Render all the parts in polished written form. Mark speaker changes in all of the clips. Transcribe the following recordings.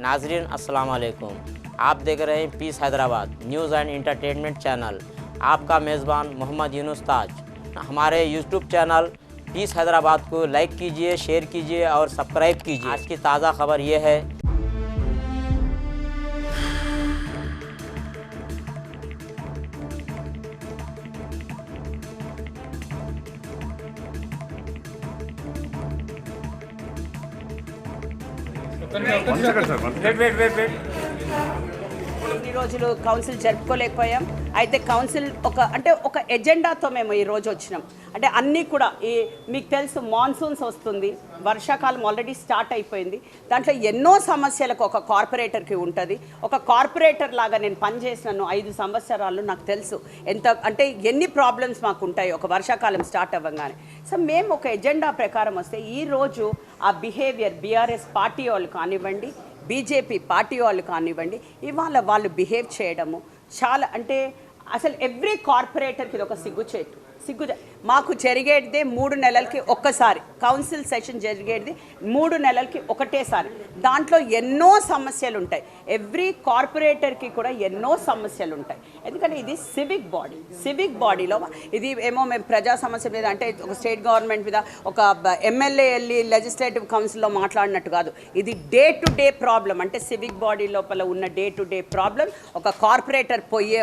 Speaker 1: नाजरीन अस्सलाम वालेकुम। आप देख रहे हैं Peace Hyderabad news and entertainment channel. आपका मेज़बान मोहम्मद यूनुस ताज। हमारे यूट्यूब चैनल पीस हैदराबाद को लाइक कीजिए, शेयर कीजिए और सब्सक्राइब कीजिए। आज की ताज़ा खबर ये है,
Speaker 2: ఇన్ని రోజులు కౌన్సిల్ జరుపుకోలేకపోయాం. అయితే కౌన్సిల్ ఒక ఎజెండాతో మేము ఈ రోజు వచ్చినాం. అంటే అన్నీ కూడా మీకు తెలుసు మాన్సూన్స్ వస్తుంది, వర్షాకాలం ఆల్రెడీ స్టార్ట్ అయిపోయింది. దాంట్లో ఎన్నో సమస్యలకు ఒక కార్పొరేటర్కి ఉంటుంది. ఒక కార్పొరేటర్ లాగా నేను పనిచేసినాను 5 సంవత్సరాలు. నాకు తెలుసు ఎన్ని ప్రాబ్లమ్స్ మాకు ఉంటాయి ఒక వర్షాకాలం స్టార్ట్ అవ్వగానే. సో మేము ఒక ఎజెండా ప్రకారం వస్తే ఈరోజు ఆ బిహేవియర్ బీఆర్ఎస్ పార్టీ వాళ్ళు కానివ్వండి, బీజేపీ పార్టీ వాళ్ళు కానివ్వండి, ఇవాళ వాళ్ళు బిహేవ్ చేయడము చాలా అసలు ఎవ్రీ కార్పొరేటర్కి ఇది ఒక సిగ్గుచేటు. మాకు జరిగేదే 3 నెలలకి ఒక్కసారి కౌన్సిల్ సెషన్ జరిగేది 3 నెలలకి ఒకటేసారి. దాంట్లో ఎన్నో సమస్యలు ఉంటాయి. ఎవ్రీ కార్పొరేటర్కి కూడా ఎన్నో సమస్యలు ఉంటాయి. ఎందుకంటే ఇది సివిక్ బాడీలో ఇది ఏమో మేము ప్రజా సమస్య మీద ఒక స్టేట్ గవర్నమెంట్ మీద ఒక ఎమ్మెల్యే వెళ్ళి లెజిస్లేటివ్ కౌన్సిల్లో మాట్లాడినట్టు కాదు. ఇది day to day problem. Civic body లోపల ఉన్న డే టు డే ప్రాబ్లం, ఒక కార్పొరేటర్ పోయే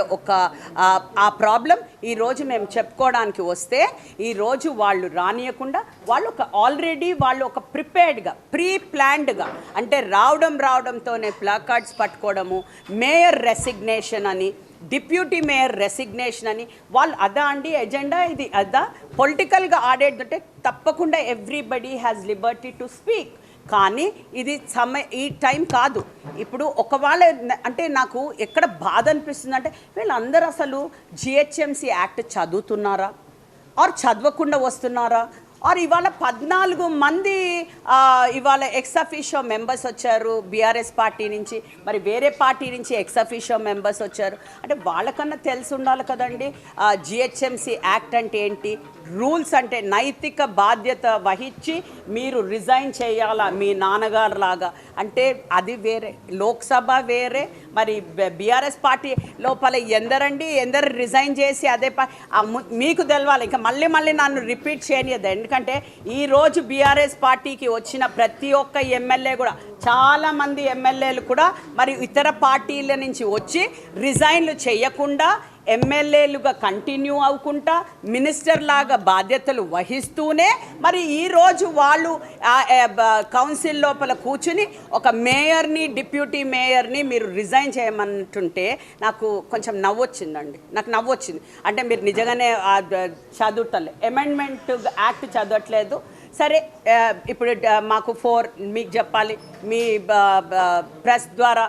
Speaker 2: ఆ ప్రాబ్లం ఈరోజు మేము చెప్పుకోవడానికి వస్తే ఈరోజు వాళ్ళు రానియకుండా వాళ్ళు ఒక ప్రిపేర్డ్గా ప్రీ ప్లాన్డ్గా రావడంతోనే ప్లాకార్డ్స్ పట్టుకోవడము, మేయర్ రెసిగ్నేషన్ అని, డిప్యూటీ మేయర్ రెసిగ్నేషన్ అని వాళ్ళు ఎజెండా ఇది పొలిటికల్గా ఆడేటంటే తప్పకుండా everybody has Liberty to speak. కానీ ఇది ఈ టైం కాదు. ఇప్పుడు ఒకవేళ నాకు ఎక్కడ బాధ అనిపిస్తుంది వీళ్ళందరూ అసలు జిహెచ్ఎంసీ యాక్ట్ చదువుతున్నారా ఆర్ చదవకుండా వస్తున్నారా? ఆర్ ఇవాళ 14 మంది ఇవాళ ఎక్స్ అఫీషియో మెంబర్స్ వచ్చారు బీఆర్ఎస్ పార్టీ నుంచి, మరి వేరే పార్టీ నుంచి ఎక్స్ అఫీషియో మెంబర్స్ వచ్చారు. వాళ్ళకన్నా తెలిసి ఉండాలి కదండి జిహెచ్ఎంసీ యాక్ట్ అంటే ఏంటి, రూల్స్ నైతిక బాధ్యత వహించి మీరు రిజైన్ చేయాలా మీ నాన్నగారు లాగా. అది వేరే, లోక్సభ వేరే, మరి బీఆర్ఎస్ పార్టీ లోపల ఎందరు రిజైన్ చేసి మీకు తెలవాలి. ఇంకా మళ్ళీ నన్ను రిపీట్ చేయనియద్దు. ఎందుకంటే ఈరోజు బీఆర్ఎస్ పార్టీకి వచ్చిన ప్రతి ఒక్క ఎమ్మెల్యే కూడా, చాలామంది ఎమ్మెల్యేలు కూడా మరి ఇతర పార్టీల నుంచి వచ్చి రిజైన్లు చేయకుండా ఎమ్మెల్యేలుగా కంటిన్యూ అవ్వకుండా మినిస్టర్ లాగా బాధ్యతలు వహిస్తూనే మరి ఈరోజు వాళ్ళు కౌన్సిల్ లోపల కూర్చుని ఒక మేయర్ని, డిప్యూటీ మేయర్ని మీరు రిజైన్ చేయమంటుంటే నాకు కొంచెం నవ్వొచ్చిందండి. నాకు నవ్వొచ్చింది. మీరు నిజంగానే చదువుతలే, అమెండ్మెంట్ యాక్ట్ చదవట్లేదు. సరే, ఇప్పుడు మాకు మీకు చెప్పాలి మీ ప్రెస్ ద్వారా,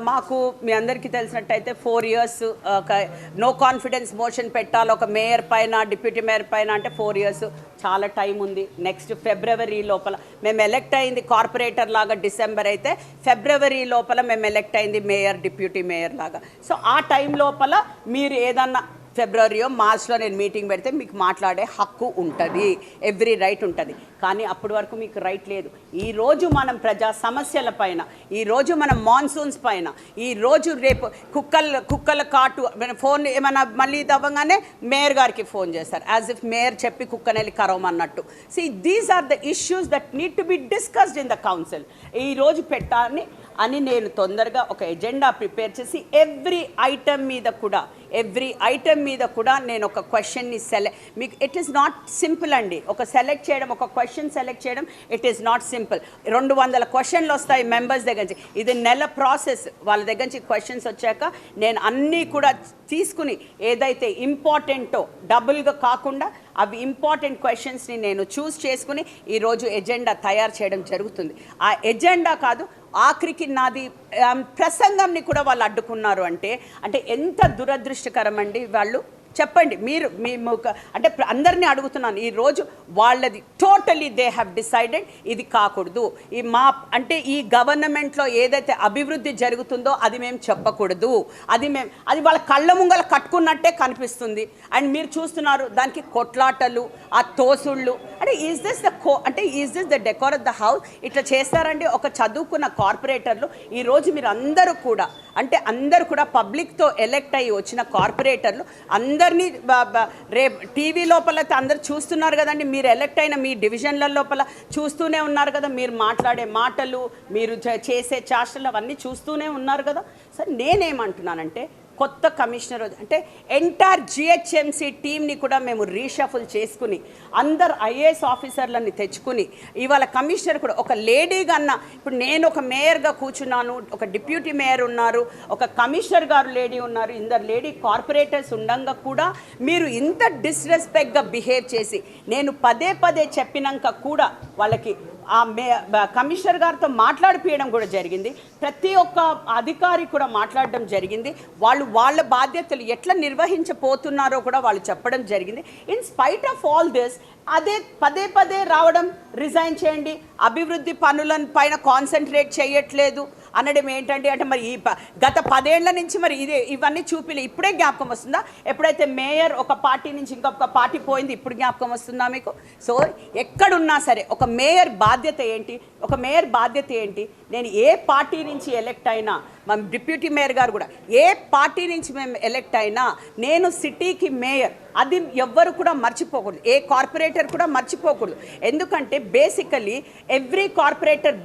Speaker 2: మాకు మీ అందరికీ తెలిసినట్టయితే 4 years ఒక నో కాన్ఫిడెన్స్ మోషన్ పెట్టాలి ఒక మేయర్ పైన, డిప్యూటీ మేయర్ పైన. 4 years చాలా టైం ఉంది. నెక్స్ట్ ఫిబ్రవరి లోపల మేము ఎలెక్ట్ అయింది కార్పొరేటర్ లాగా డిసెంబర్ అయితే, ఫిబ్రవరి లోపల మేము ఎలెక్ట్ అయింది మేయర్, డిప్యూటీ మేయర్ లాగా. సో ఆ టైం లోపల మీరు ఏదన్నా ఫిబ్రవరియో మార్చ్లో నేను మీటింగ్ పెడితే మీకు మాట్లాడే హక్కు ఉంటుంది, ఎవ్రీ రైట్ ఉంటుంది. కానీ అప్పటి వరకు మీకు రైట్ లేదు. ఈరోజు మనం ప్రజా సమస్యల పైన, ఈరోజు మనం మాన్సూన్స్ పైన, ఈరోజు రేపు కుక్కల కాటు ఫోన్ ఏమైనా మళ్ళీ తవ్వగానే మేయర్ గారికి ఫోన్ చేస్తారు, యాజ్ ఇఫ్ మేయర్ చెప్పి కుక్కనెళ్ళి కరవమన్నట్టు. These are the issues that need to be discussed in the council. ఈరోజు పెట్టాలని నేను తొందరగా ఒక ఎజెండా ప్రిపేర్ చేసి ఎవ్రీ ఐటమ్ మీద కూడా నేను ఒక క్వశ్చన్ని మీకు ఇట్ ఈస్ నాట్ సింపుల్ అండి. ఒక క్వశ్చన్ సెలెక్ట్ చేయడం ఇట్ ఈస్ నాట్ సింపుల్. 200 క్వశ్చన్లు వస్తాయి మెంబర్స్ దగ్గర నుంచి. ఇది నెల ప్రాసెస్. వాళ్ళ దగ్గర నుంచి క్వశ్చన్స్ వచ్చాక నేను అన్నీ కూడా తీసుకుని ఏదైతే ఇంపార్టెంటో డబుల్గా కాకుండా అవి ఇంపార్టెంట్ క్వశ్చన్స్ని నేను చూస్ చేసుకుని ఈరోజు ఎజెండా తయారు చేయడం జరుగుతుంది. ఆ ఎజెండా కాదు, ఆఖరికి నాది ప్రసంగంని కూడా వాళ్ళు అడ్డుకున్నారు. అంటే ఎంత దురదృష్టకరం అండి. వాళ్ళు చెప్పండి మీరు అంటే అందరినీ అడుగుతున్నాను ఈరోజు వాళ్ళది టోటలీ దే హ్యావ్ డిసైడెడ్ ఇది కాకూడదు ఈ అంటే ఈ గవర్నమెంట్లో ఏదైతే అభివృద్ధి జరుగుతుందో అది మేము చెప్పకూడదు అది వాళ్ళ కళ్ళ ముంగల కట్టుకున్నట్టే కనిపిస్తుంది అండ్ మీరు చూస్తున్నారు దానికి కొట్లాటలు ఆ తోసుళ్ళు అంటే is this the decor of the house ఇట్లా చేస్తారండి ఒక చదువుకున్న కార్పొరేటర్లు ఈరోజు మీరు అందరూ కూడా పబ్లిక్తో ఎలెక్ట్ అయ్యి వచ్చిన కార్పొరేటర్లు అందరినీ రేపు టీవీ లోపల అందరు చూస్తున్నారు కదండి మీరు ఎలెక్ట్ అయిన మీ డివిజన్ల లోపల చూస్తూనే ఉన్నారు కదా మీరు మాట్లాడే మాటలు మీరు చేసే చేష్టలు అవన్నీ చూస్తూనే ఉన్నారు కదా సార్ నేనేమంటున్నానంటే కొత్త కమిషనర్ అంటే ఎంటైర్ జిహెచ్ఎంసీ టీమ్ని కూడా మేము రీషఫుల్ చేసుకుని అందరు ఐఏఎస్ ఆఫీసర్లని తెచ్చుకుని ఇవాళ కమిషనర్ కూడా ఒక లేడీ కన్నా ఇప్పుడు నేను ఒక మేయర్గా కూర్చున్నాను ఒక డిప్యూటీ మేయర్ ఉన్నారు ఒక కమిషనర్ గారు లేడీ ఉన్నారు ఇందరు లేడీ కార్పొరేటర్స్ ఉండంగా కూడా మీరు ఇంత డిస్రెస్పెక్ట్గా బిహేవ్ చేసి నేను పదే చెప్పినాక కూడా వాళ్ళకి ఆ కమిషనర్ గారితో మాట్లాడిపియడం కూడా జరిగింది ప్రతి ఒక్క అధికారి కూడా మాట్లాడడం జరిగింది వాళ్ళ బాధ్యతలు ఎట్లా నిర్వహించబోతున్నారో కూడా వాళ్ళు చెప్పడం జరిగింది in spite of all this అదే పదే రావడం రిజైన్ చేయండి అభివృద్ధి పనుల పైన కాన్సన్ట్రేట్ చేయట్లేదు అనడం ఏంటంటే అంటే మరి ఈ గత 10 ఏళ్ల నుంచి మరి ఇవన్నీ చూపిలే ఇప్పుడే జ్ఞాపకం వస్తుందా ఎప్పుడైతే మేయర్ ఒక పార్టీ నుంచి ఇంకొక పార్టీ పోయింది ఇప్పుడు జ్ఞాపకం వస్తుందా మీకు సో ఎక్కడున్నా సరే ఒక మేయర్ బాధ్యత ఏంటి నేను ఏ పార్టీ నుంచి ఎలెక్ట్ అయినా మా డిప్యూటీ మేయర్ గారు కూడా ఏ పార్టీ నుంచి మేము ఎలెక్ట్ అయినా నేను సిటీకి మేయర్ అది ఎవ్వరు కూడా మర్చిపోకూడదు ఏ కార్పొరేటర్ కూడా మర్చిపోకూడదు ఎందుకంటే బేసికలీ ఎవ్రీ కార్పొరేటర్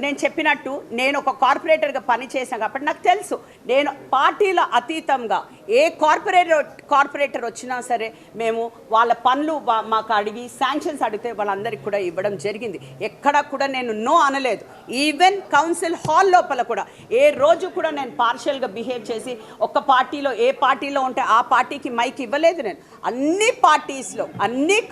Speaker 2: నేను చెప్పినట్టు నేను ఒక కార్పొరేటర్గా పనిచేసాను కాబట్టి నాకు తెలుసు నేను పార్టీల అతీతంగా ఏ కార్పొరేటర్ వచ్చినా సరే మేము వాళ్ళ పనులు మాకు అడిగి శాంక్షన్స్ అడిగితే వాళ్ళందరికీ కూడా ఇవ్వడం జరిగింది ఎక్కడా కూడా నేను నో అనలేదు ఈవెన్ కౌన్సిల్ హాల్ లోపల కూడా ఏ రోజు కూడా నేను పార్షియల్గా బిహేవ్ చేసి ఒక పార్టీలో ఏ పార్టీలో ఉంటే ఆ పార్టీకి మైక్ ఇవ్వలేదు నేను అన్ని పార్టీస్లో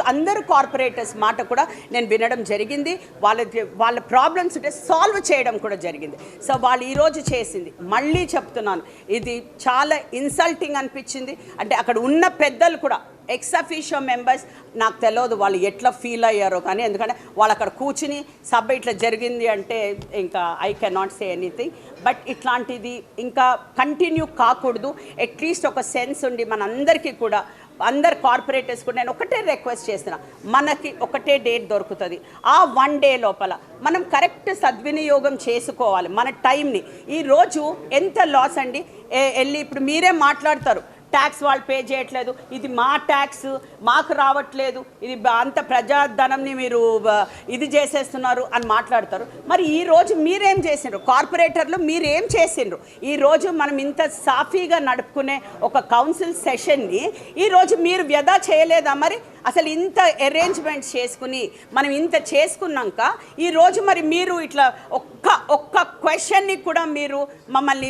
Speaker 2: అందరు కార్పొరేటర్స్ మాట కూడా నేను వినడం జరిగింది వాళ్ళ ప్రాబ్లమ్స్ ఉంటే సాల్వ్ చేయడం కూడా జరిగింది సో వాళ్ళు ఈరోజు చేసింది మళ్ళీ చెప్తున్నాను ఇది చాలా ఇన్సల్టింగ్ అనిపించింది అంటే అక్కడ ఉన్న పెద్దలు కూడా ఎక్స్ అఫీషియో మెంబర్స్ నాకు తెలియదు వాళ్ళు ఎట్లా ఫీల్ అయ్యారో కానీ ఎందుకంటే వాళ్ళు అక్కడ కూర్చుని సభ ఇట్లా జరిగింది అంటే ఇంకా I can not say anything but ఇట్లాంటిది ఇంకా కంటిన్యూ కాకూడదు అట్లీస్ట్ ఒక సెన్స్ ఉండి మనందరికీ కూడా అందరు కార్పొరేటర్స్ కూడా నేను ఒకటే రిక్వెస్ట్ చేస్తున్నా మనకి ఒకటే డేట్ దొరుకుతుంది ఆ 1 డే లోపల మనం కరెక్ట్ సద్వినియోగం చేసుకోవాలి మన టైంని ఈరోజు ఎంత లాస్ అండి వెళ్ళి ఇప్పుడు మీరే మాట్లాడతారు ట్యాక్స్ వాళ్ళు పే చేయట్లేదు ఇది మా ట్యాక్స్ మాకు రావట్లేదు ఇది అంత ప్రజాధనంని మీరు ఇది చేసేస్తున్నారు అని మాట్లాడతారు మరి ఈరోజు మీరేం చేసిండ్రు కార్పొరేటర్లు మీరేం చేసిండ్రు ఈరోజు మనం ఇంత సాఫీగా నడుపుకునే ఒక కౌన్సిల్ సెషన్ని ఈరోజు మీరు వ్యధా చేయలేదా మరి అసలు ఇంత అరేంజ్మెంట్స్ చేసుకుని మనం ఇంత చేసుకున్నాక ఈరోజు మరి మీరు ఇట్లా ఒక్క క్వశ్చన్ని కూడా మీరు మమ్మల్ని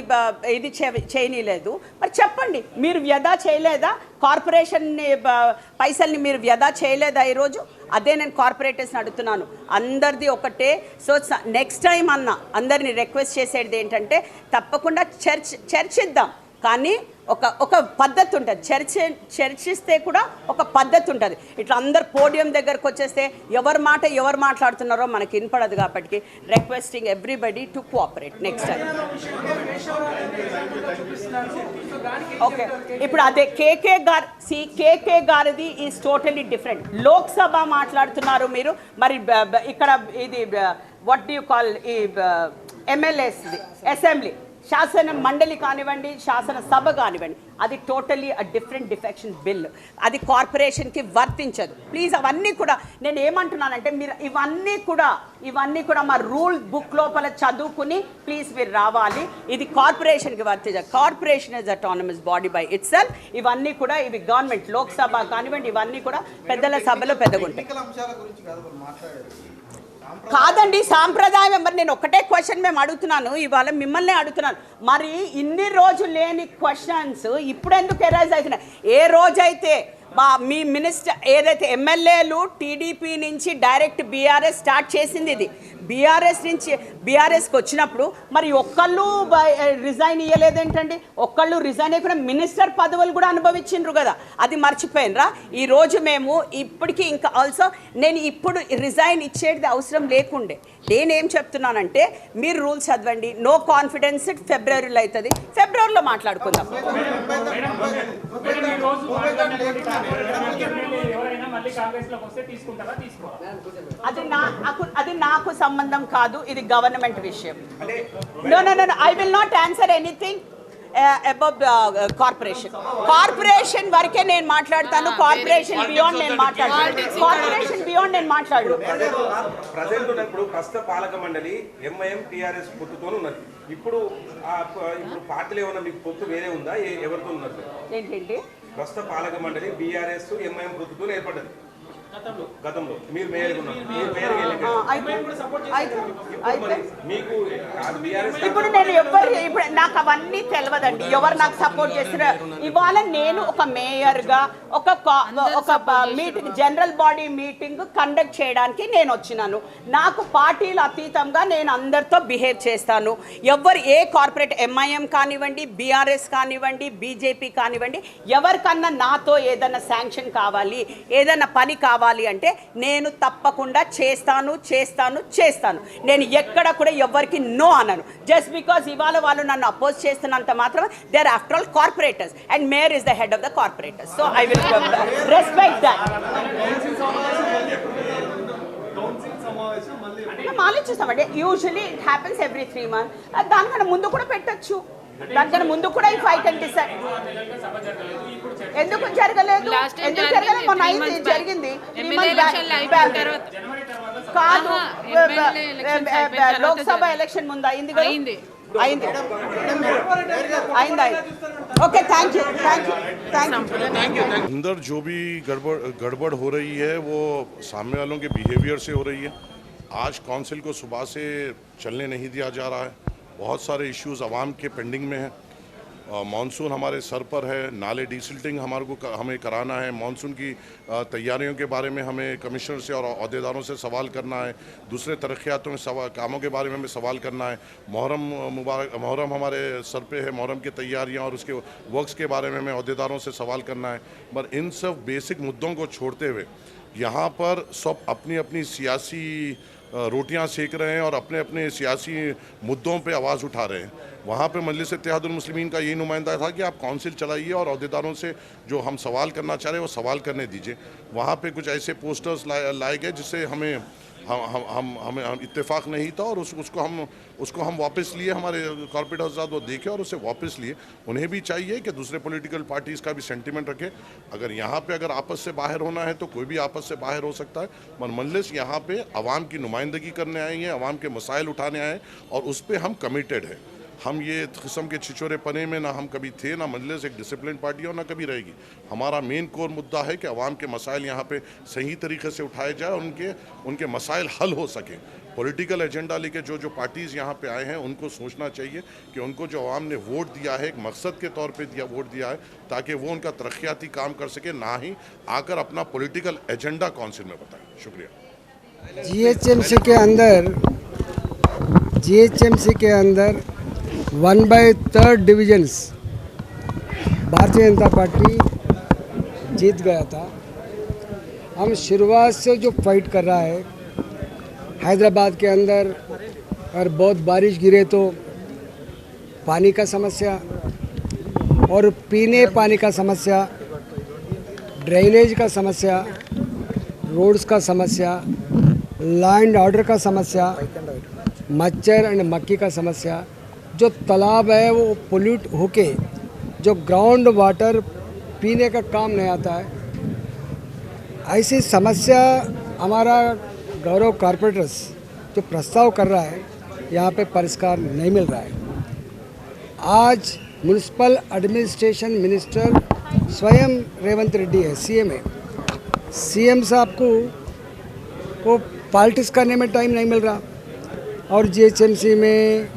Speaker 2: ఇది చేయనీయలేదు మరి చెప్పండి మీరు వ్యధా చేయలేదా కార్పొరేషన్ని పైసల్ని మీరు వ్యధా చేయలేదా ఈరోజు అదే నేను కార్పొరేటర్స్ని అడుగుతున్నాను అందరిది ఒకటే సో నెక్స్ట్ టైం అందరిని రిక్వెస్ట్ చేసేది ఏంటంటే తప్పకుండా చర్చిద్దాం కానీ ఒక పద్ధతి ఉంటుంది చర్చిస్తే కూడా ఒక పద్ధతి ఉంటుంది ఇట్లా అందరు పోడియం దగ్గరకు వచ్చేస్తే ఎవరు మాట్లాడుతున్నారో మనకి వినపడదు కాబట్టి requesting everybody to cooperate next time okay ఇప్పుడు అదే కేకే గారిది ఈజ్ టోటలీ డిఫరెంట్ లోక్సభ మాట్లాడుతున్నారు మీరు మరి ఇక్కడ ఇది వాట్ డూ యూ కాల్ ఈ ఎమ్మెల్యేస్ది అసెంబ్లీ శాసన మండలి కానివ్వండి శాసన సభ కానివ్వండి అది టోటలీ డిఫరెంట్ డిఫెక్షన్ బిల్ అది కార్పొరేషన్కి వర్తించదు ప్లీజ్ అవన్నీ కూడా నేను ఏమంటున్నానంటే మీరు ఇవన్నీ కూడా మా రూల్ బుక్ లోపల చదువుకుని ప్లీజ్ మీరు రావాలి ఇది కార్పొరేషన్కి వర్తించదు corporation is autonomous body by it self ఇవన్నీ కూడా ఇవి గవర్నమెంట్ లోక్సభ కానివ్వండి ఇవన్నీ కూడా పెద్దల సభలో పెద్దగుంటాయి కాదండి సాంప్రదాయం మరి నేను ఒకటే క్వశ్చన్ మేము అడుగుతున్నాను ఇవాళ మిమ్మల్ని అడుగుతున్నాను మరి ఇన్ని రోజులు లేని క్వశ్చన్స్ ఇప్పుడు ఎందుకు ఎరైజ్ అవుతున్నాయి ఏ రోజైతే మీ మినిస్టర్ ఏదైతే ఎమ్మెల్యేలు టీడీపీ నుంచి డైరెక్ట్ బీఆర్ఎస్ స్టార్ట్ చేసింది ఇది. బీఆర్ఎస్ నుంచి బీఆర్ఎస్కి వచ్చినప్పుడు మరి ఒక్కళ్ళు రిజైన్ ఇవ్వలేదేంటండి? ఒక్కళ్ళు రిజైన్ అయ్యకుండా మినిస్టర్ పదవులు కూడా అనుభవించిండ్రు కదా, అది మర్చిపోయినరా? ఈరోజు మేము ఇప్పటికీ ఇంకా ఆల్సో నేను ఇప్పుడు రిజైన్ ఇచ్చేది అవసరం లేకుండే. నేనేం చెప్తున్నానంటే మీరు రూల్స్ చదవండి. నో కాన్ఫిడెన్స్ ఫిబ్రవరిలో అవుతుంది, ఫిబ్రవరిలో మాట్లాడుకుందాం. అది నాకు సంబంధం కాదు, ఇది గవర్నమెంట్ విషయం. No no no I will not answer anything about corporation వరకే నేను మాట్లాడతాను. కార్పొరేషన్ బియాండ్ నేను మాట్లాడు.
Speaker 3: ప్రజెంట్ ఉన్నప్పుడు ప్రస్తుత పాలక మండలి ఎంఐఎం టిఆర్ఎస్ పొత్తుతో ఉన్నది. ఇప్పుడు పార్టీలు ఏమన్నా మీకు పొత్తు వేరే ఉందా? ఎవరితో ఉన్నది?
Speaker 2: ఏంటండి
Speaker 3: ప్రస్తుత పాలక మండలి బీఆర్ఎస్ ఎంఐఎం పొత్తుతో ఏర్పడ్డది గతంలో. మీరు
Speaker 2: ఇప్పుడు నేను ఇప్పుడు నాకు అవన్నీ తెలియదండి, ఎవరు నాకు సపోర్ట్ చేస్తున్నారు. ఇవాళ నేను ఒక మేయర్గా ఒక meeting, general body meeting conduct చేయడానికి నేను వచ్చినాను. నాకు పార్టీలు అతీతంగా నేను అందరితో బిహేవ్ చేస్తాను. ఎవరు ఏ కార్పొరేట్ ఎంఐఎం కానివ్వండి, బీఆర్ఎస్ కానివ్వండి, బీజేపీ కానివ్వండి, ఎవరికన్నా నాతో ఏదైనా శాంక్షన్ కావాలి, ఏదైనా పని కావాలి అంటే నేను తప్పకుండా చేస్తాను. నేను ఎక్కడ కూడా ఎవరికి నో అనను. జస్ట్ బికాస్ ఇవాళ వాళ్ళు నన్ను అపోజ్ చేస్తున్నంత మాత్రం they are after all corporators and mayor is the head of the corporators. So I will respect that. ఆలోచిస్తామండి. Usually it happens every 3 months. దానికన్నా ముందు కూడా పెట్టచ్చు, దానికన్నా ముందు కూడా ఇఫ్ ఐ కెన్ డిసైడ్. ఎందుకు జరగలేదు? మొన్న అయింది, జరిగింది. కాదు, లోక్సభ ఎలక్షన్ ముందు అయింది. Okay thank you.
Speaker 4: अंदर जो भी गड़बड़ हो रही है वो सामने वालों के बिहेवियर से हो रही है। आज काउंसिल को सुबह से चलने नहीं दिया जा रहा है। बहुत सारे इश्यूज आवाम के पेंडिंग में हैं। मानसून हमारे सर पर है, नाले डिसिल्टिंग हमें कराना है, मानसून की तैयारियों के बारे में हमें कमिश्नर से और अहदेदारों से सवाल करना है, दूसरे तरक्यातों में कामों के बारे में हमें सवाल करना है। मुहर्रम हमारे सर पे है, मुहर्रम की तैयारियां और उसके वर्क्स के बारे में हमें अहदेदारों से सवाल करना है। पर इन सब बेसिक मुद्दों को छोड़ते हुए यहाँ पर सब अपनी अपनी सियासी रोटियां सेक रहे हैं और अपने अपने सियासी मुद्दों पे आवाज़ उठा रहे हैं। वहाँ पे मजलिस इत्तेहादुल मुस्लिमीन का यही नुमाइंदा था कि आप काउंसिल चलाइए और अहदेदारों से जो हम सवाल करना चाह रहे हैं वो सवाल करने दीजिए। वहाँ पे कुछ ऐसे पोस्टर्स लाए गए जिससे हमें इत्तेफाक नहीं था और उसको हम वापस लिए। हमारे कॉर्पोरेट हज़रात वो देखे और उसे वापस लिए। उन्हें भी चाहिए कि दूसरे पॉलिटिकल पार्टीज़ का भी सेंटिमेंट रखे। अगर यहाँ पे अगर आपस से बाहर होना है तो कोई भी आपस से बाहर हो सकता है। मजलिस यहाँ पे आवाम की नुमाइंदगी करने आए हैं, आवाम के मसाइल उठाने आए और उस पर हम कमिटेड हैं। हम ये किस्म के छिछोरे पने में ना हम कभी थे, ना मजलिस एक डिसिप्लिन पार्टी और ना कभी रहेगी। हमारा मेन कोर मुद्दा है कि अवाम के मसाइल यहाँ पे सही तरीके से उठाए जाए और उनके मसाइल हल हो सकें। पॉलिटिकल एजेंडा लेके जो पार्टीज़ यहाँ पे आए हैं उनको सोचना चाहिए कि उनको जो अवाम ने वोट दिया है एक मकसद के तौर पे वोट दिया है ताकि वो उनका तरक्याती काम कर सके, ना ही आकर अपना पॉलिटिकल एजेंडा काउंसिल में बताएं। शुक्रिया।
Speaker 5: जीएचएमसी के अंदर 1/3 डिविजन्स भारतीय जनता पार्टी जीत गया था। हम शुरुआत से जो फाइट कर रहा है, हैदराबाद के अंदर अगर बहुत बारिश गिरे तो पानी का समस्या और पीने पानी का समस्या, ड्रेनेज का समस्या, रोड्स का समस्या, लॉ एंड ऑर्डर का समस्या, मच्छर एंड मक्खी का समस्या, जो तालाब है वो पोल्यूट होके जो ग्राउंड वाटर पीने का काम नहीं आता है, ऐसी समस्या हमारा गौरव कॉर्पोरेटर्स जो प्रस्ताव कर रहा है यहाँ पे परिष्कार नहीं मिल रहा है। आज म्यूनिसिपल एडमिनिस्ट्रेशन मिनिस्टर स्वयं रेवंत रेड्डी है, सीएम है। सीएम साहब को वो पॉलिटिक्स करने में टाइम नहीं मिल रहा और जीएचएमसी में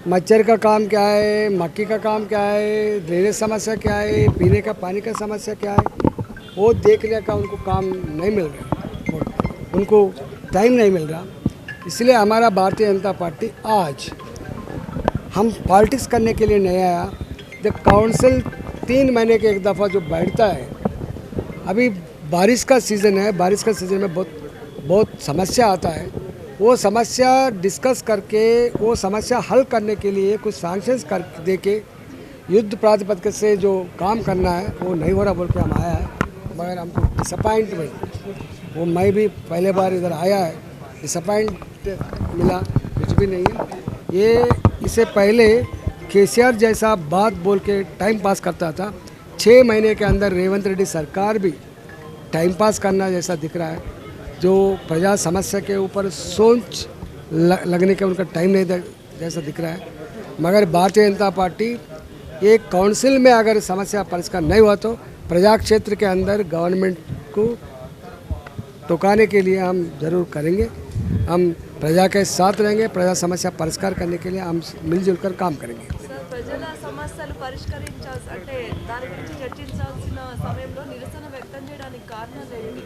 Speaker 5: मच्छर का काम क्या है, मक्खी का काम क्या है, ड्रेनेज समस्या क्या है, पीने का पानी का समस्या क्या है, वो देखने का उनको काम नहीं मिल रहा, उनको टाइम नहीं मिल रहा। इसलिए हमारा भारतीय जनता पार्टी आज हम पॉलिटिक्स करने के लिए नहीं आया। द काउंसिल 3 महीने के एक दफ़ा जो बैठता है, अभी बारिश का सीज़न है, बारिश का सीज़न में बहुत समस्या आता है। वो समस्या डिस्कस करके वो समस्या हल करने के लिए कुछ सैंक्शंस कर दे के युद्ध प्रातिपदिक से जो काम करना है वो नहीं हो रहा बोल के हम आया है। मगर हमको डिसअपॉइंटमेंट, वो मैं भी पहले बार इधर आया है, डिसअपॉइंट मिला, कुछ भी नहीं है। ये इससे पहले केसीआर जैसा बात बोल के टाइम पास करता था, 6 महीने के अंदर रेवंत रेड्डी सरकार भी टाइम पास करना जैसा दिख रहा है। जो प्रजा समस्या के ऊपर सोच लगने का उनका टाइम नहीं जैसा दिख रहा है। मगर भारतीय जनता पार्टी एक काउंसिल में अगर समस्या परिष्कार नहीं हुआ तो प्रजा क्षेत्र के अंदर गवर्नमेंट को टुकाने के लिए हम ज़रूर करेंगे। हम प्रजा के साथ रहेंगे, प्रजा समस्या परिष्कार करने के लिए हम मिलजुल कर काम करेंगे।
Speaker 6: ప్రజల సమస్యలు పరిష్కరించాల్సి అంటే దాని గురించి చర్చించాల్సిన సమయంలో నిరసన వ్యక్తం చేయడానికి కారణాలు ఏంటి?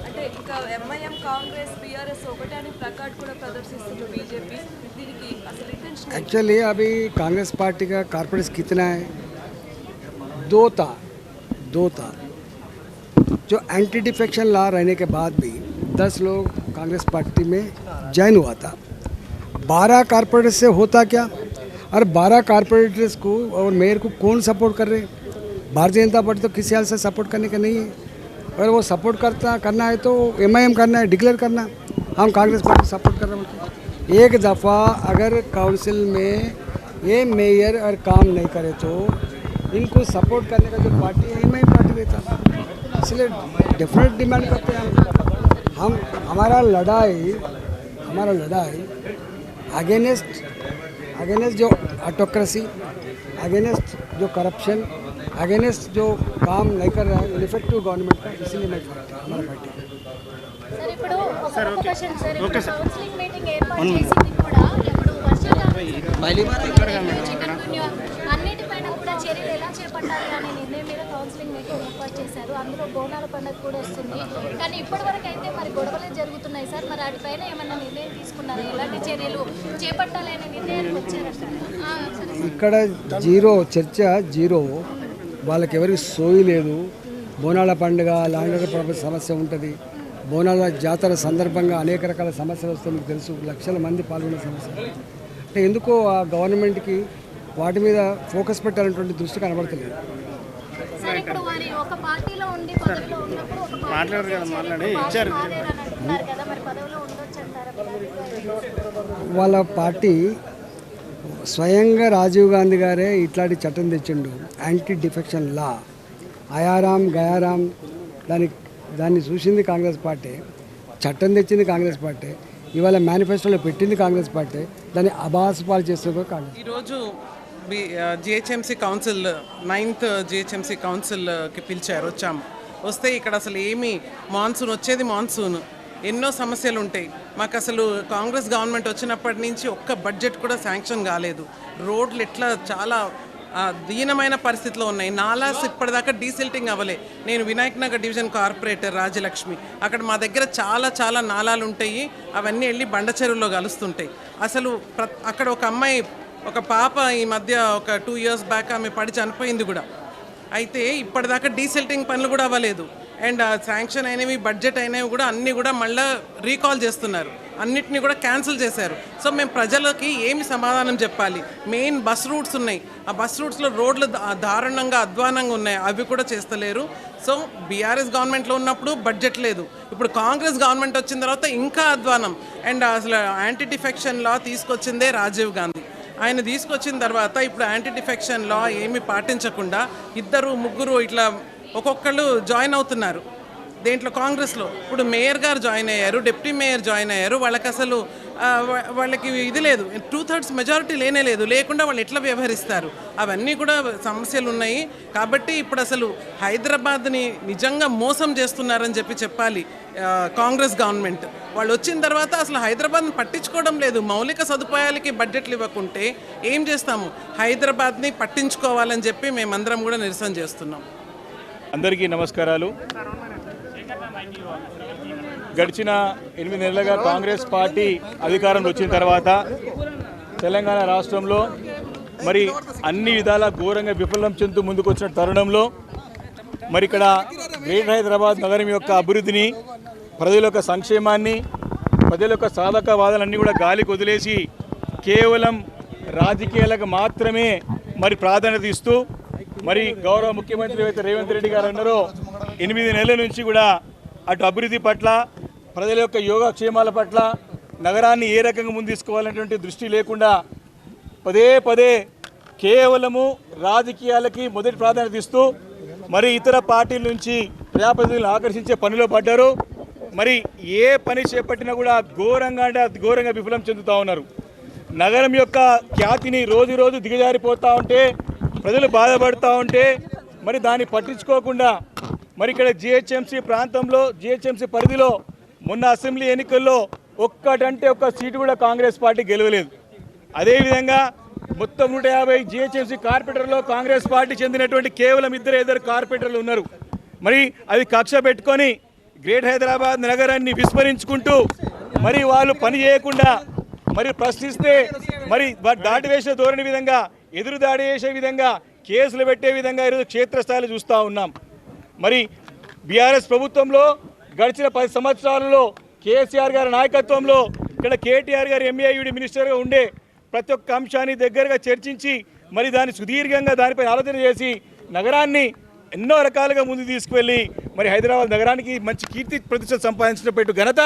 Speaker 6: అంటే ఇంకా ఎంఐఎం, కాంగ్రెస్, బీఆర్ఎస్ ఒకటే అని ప్లకార్డ్ కూడా ప్రదర్శిస్తుంది బీజేపీ। దీనికి అసలు ఇంటెన్షన్
Speaker 5: एक्चुअली अभी कांग्रेस पार्टी का कॉर्पोरेट्स कितना है? 2 था। जो एंटी डिफेक्शन लॉ रहने के बाद भी 10 लोग कांग्रेस पार्टी में ज्वाइन हुआ था। 12 कॉर्पोरेट्स से होता क्या? और 12 कॉर्पोरेटर्स को और मेयर को कौन सपोर्ट कर रहे? भारतीय जनता पार्टी तो किसी हाल से सपोर्ट करने का नहीं है। अगर वो सपोर्ट करना है तो एमआईएम करना है, डिक्लेयर करना। हम कांग्रेस पार्टी सपोर्ट कर रहे हैं। एक दफ़ा अगर काउंसिल में ये मेयर और काम नहीं करे तो इनको सपोर्ट करने का जो पार्टी है एमआईएम पार्टी देता। इसलिए डेफिनेट डिमांड करते हैं हम। हमारा लड़ाई अगेंस्ट जो ऑटोक्रेसी, अगेंस्ट जो करप्शन, अगेंस्ट जो काम नहीं कर रहा है इफेक्टिव गवर्नमेंट का, इसीलिए मैं हमारा पार्टी
Speaker 7: సార్ ఇప్పుడు ఒక క్వశ్చన్ సార్, ఇప్పుడు కౌన్సిలింగ్ మీటింగ్ ఏర్పాటు చేసింది కూడా ఇప్పుడు వర్షాకాలం చికెన్గున్యా అన్నిటిపైన కూడా చర్యలు ఎలా చేపట్టాలి అనే నిర్ణయం మీద కౌన్సిలింగ్ మీటింగ్ ఏర్పాటు చేశారు. అందులో బోనాల పండుగ కూడా వస్తుంది. కానీ ఇప్పటివరకు అయితే మరి గొడవలే జరుగుతున్నాయి సార్. మరి వాటిపైన ఏమన్నా నిర్ణయం తీసుకున్నారా? ఎలాంటి చర్యలు చేపట్టాలి అనే నిర్ణయానికి వచ్చారు?
Speaker 5: ఇక్కడ చర్చ వాళ్ళకి ఎవరికి సోయి లేదు. బోనాల పండుగ లాంటి సమస్య ఉంటుంది. బోనాల జాతర సందర్భంగా అనేక రకాల సమస్యలు వస్తాయి, మీకు తెలుసు. లక్షల మంది పాల్గొనే సమస్య అంటే ఎందుకో ఆ గవర్నమెంట్కి వాటి మీద ఫోకస్ పెట్టాలనేటువంటి దృష్టి కనబడతలేదు.
Speaker 7: సార్ ఇప్పుడు మరి ఒక పార్టీలో ఉండి పదవిలో ఉన్నప్పుడు ఒక మాట్లాడారు కదా మరి పదవిలో ఉండొచ్చంటారా?
Speaker 5: వాళ్ళ పార్టీ స్వయంగా రాజీవ్ గాంధీ గారే ఇట్లాంటి చట్టం తెచ్చిండు, యాంటీ డిఫెక్షన్ లా. అయారాం గయారాం దాన్ని చూసింది కాంగ్రెస్ పార్టీ, చట్టం తెచ్చింది కాంగ్రెస్ పార్టీ, ఇవాళ మేనిఫెస్టోలో పెట్టింది కాంగ్రెస్ పార్టీ, దాన్ని అబాస్పాలు చేస్తుంది కాంగ్రెస్.
Speaker 8: ఈరోజు జిహెచ్ఎంసీ కౌన్సిల్ 9th జిహెచ్ఎంసీ కౌన్సిల్కి వచ్చాము. వస్తే ఇక్కడ అసలు ఏమి వచ్చేది మాన్సూన్, ఎన్నో సమస్యలు ఉంటాయి. మాకు అసలు కాంగ్రెస్ గవర్నమెంట్ వచ్చినప్పటి నుంచి ఒక్క బడ్జెట్ కూడా శాంక్షన్ కాలేదు. రోడ్లు ఎట్లా చాలా దీనమైన పరిస్థితిలో ఉన్నాయి. నాలాస్ ఇప్పటిదాకా డీసిల్టింగ్ అవ్వలే. నేను వినాయక్ నగర్ డివిజన్ కార్పొరేటర్ రాజలక్ష్మి. అక్కడ మా దగ్గర చాలా నాలాలు ఉంటాయి, అవన్నీ వెళ్ళి బండ చెరువులో కలుస్తుంటాయి. అసలు అక్కడ ఒక పాప ఈ మధ్య ఒక 2 years బ్యాక్ ఆమె పడి చనిపోయింది కూడా. అయితే ఇప్పటిదాకా డీసిల్టింగ్ పనులు కూడా అవ్వలేదు. అండ్ శాంక్షన్ అయినవి, బడ్జెట్ అయినవి కూడా అన్నీ కూడా మళ్ళీ రీకాల్ చేస్తున్నారు, అన్నిటినీ కూడా క్యాన్సిల్ చేశారు. సో మేము ప్రజలకి ఏమి సమాధానం చెప్పాలి? మెయిన్ బస్ రూట్స్ ఉన్నాయి, ఆ బస్ రూట్స్లో రోడ్లు దారుణంగా అధ్వానంగా ఉన్నాయి, అవి కూడా చేస్తలేరు. సో బీఆర్ఎస్ గవర్నమెంట్లో ఉన్నప్పుడు బడ్జెట్ లేదు, ఇప్పుడు కాంగ్రెస్ గవర్నమెంట్ వచ్చిన తర్వాత ఇంకా అధ్వానం. అండ్ అసలు యాంటీ డిఫెక్షన్ లా తీసుకొచ్చిందే రాజీవ్ గాంధీ. ఆయన తీసుకొచ్చిన తర్వాత ఇప్పుడు యాంటీ డిఫెక్షన్ లా ఏమీ పాటించకుండా 2-3 ఇట్లా ఒక్కొక్కళ్ళు జాయిన్ అవుతున్నారు దేంట్లో, కాంగ్రెస్లో. ఇప్పుడు మేయర్ గారు జాయిన్ అయ్యారు, డిప్యూటీ మేయర్ జాయిన్ అయ్యారు. వాళ్ళకి అసలు వాళ్ళకి ఇది లేదు, 2/3 మెజారిటీ లేదు. లేకుండా వాళ్ళు ఎట్లా వ్యవహరిస్తారు? అవన్నీ కూడా సమస్యలు ఉన్నాయి. కాబట్టి ఇప్పుడు అసలు హైదరాబాద్ని నిజంగా మోసం చేస్తున్నారని చెప్పాలి కాంగ్రెస్ గవర్నమెంట్. వాళ్ళు వచ్చిన తర్వాత అసలు హైదరాబాద్ని పట్టించుకోవడం లేదు. మౌలిక సదుపాయాలకి బడ్జెట్లు ఇవ్వకుంటే ఏం చేస్తాము? హైదరాబాద్ని పట్టించుకోవాలని చెప్పి మేమందరం కూడా నిరసన చేస్తున్నాం.
Speaker 9: అందరికీ నమస్కారాలు. గడిచిన 8 నెలలుగా కాంగ్రెస్ పార్టీ అధికారంలో వచ్చిన తర్వాత తెలంగాణ రాష్ట్రంలో మరి అన్ని విధాల ఘోరంగా విఫలం చెందుతూ ముందుకు వచ్చిన తరుణంలో మరి ఇక్కడ గ్రేటర్ హైదరాబాద్ నగరం యొక్క అభివృద్ధిని, ప్రజల యొక్క సంక్షేమాన్ని, ప్రజల యొక్క సాధక వాదనలన్నీ కూడా గాలికి వదిలేసి కేవలం రాజకీయాలకు మాత్రమే మరి ప్రాధాన్యత ఇస్తూ మరి గౌరవ ముఖ్యమంత్రి అయితే రేవంత్ రెడ్డి గారు అన్నారో 8 నెలల నుంచి కూడా అటు అభివృద్ధి పట్ల, ప్రజల యొక్క యోగక్షేమాల పట్ల, నగరాన్ని ఏ రకంగా ముందు తీసుకోవాలనేటువంటి దృష్టి లేకుండా పదే పదే కేవలము రాజకీయాలకి మొదటి ప్రాధాన్యత ఇస్తూ మరి ఇతర పార్టీల నుంచి ప్రజాప్రతినిధులను ఆకర్షించే పనిలో పడ్డారు. మరి ఏ పని చేపట్టినా కూడా ఘోరంగా విఫలం చెందుతూ ఉన్నారు. నగరం యొక్క ఖ్యాతిని రోజు రోజు దిగజారిపోతూ ఉంటే, ప్రజలు బాధపడుతూ ఉంటే మరి దాన్ని పట్టించుకోకుండా మరి ఇక్కడ జిహెచ్ఎంసీ ప్రాంతంలో, జిహెచ్ఎంసీ పరిధిలో మొన్న అసెంబ్లీ ఎన్నికల్లో ఒక్క సీటు కూడా కాంగ్రెస్ పార్టీ గెలవలేదు. అదేవిధంగా మొత్తం 150 జిహెచ్ఎంసీ కార్పొరేటర్లో కాంగ్రెస్ పార్టీ చెందినటువంటి కేవలం ఇద్దరు కార్పొరేటర్లు ఉన్నారు. మరి అది కక్ష పెట్టుకొని గ్రేట్ హైదరాబాద్ నగరాన్ని విస్మరించుకుంటూ మరి వాళ్ళు పని చేయకుండా మరి ప్రశ్నిస్తే మరి దాటివేసే ధోరణి విధంగా, ఎదురు దాడి చేసే విధంగా, కేసులు పెట్టే విధంగా ఈరోజు క్షేత్రస్థాయిలో చూస్తూ ఉన్నాం. మరి బీఆర్ఎస్ ప్రభుత్వంలో గడిచిన 10 సంవత్సరాలలో కేసీఆర్ గారి నాయకత్వంలో ఇక్కడ కేటీఆర్ గారు ఎంఏయుడి మినిస్టర్గా ఉండే ప్రతి ఒక్క అంశాన్ని దగ్గరగా చర్చించి మరి దాన్ని సుదీర్ఘంగా దానిపై ఆలోచన చేసి నగరాన్ని ఎన్నో రకాలుగా ముందు తీసుకువెళ్ళి మరి హైదరాబాద్ నగరానికి మంచి కీర్తి ప్రతిష్టలు సంపాదించినట్టు ఘనత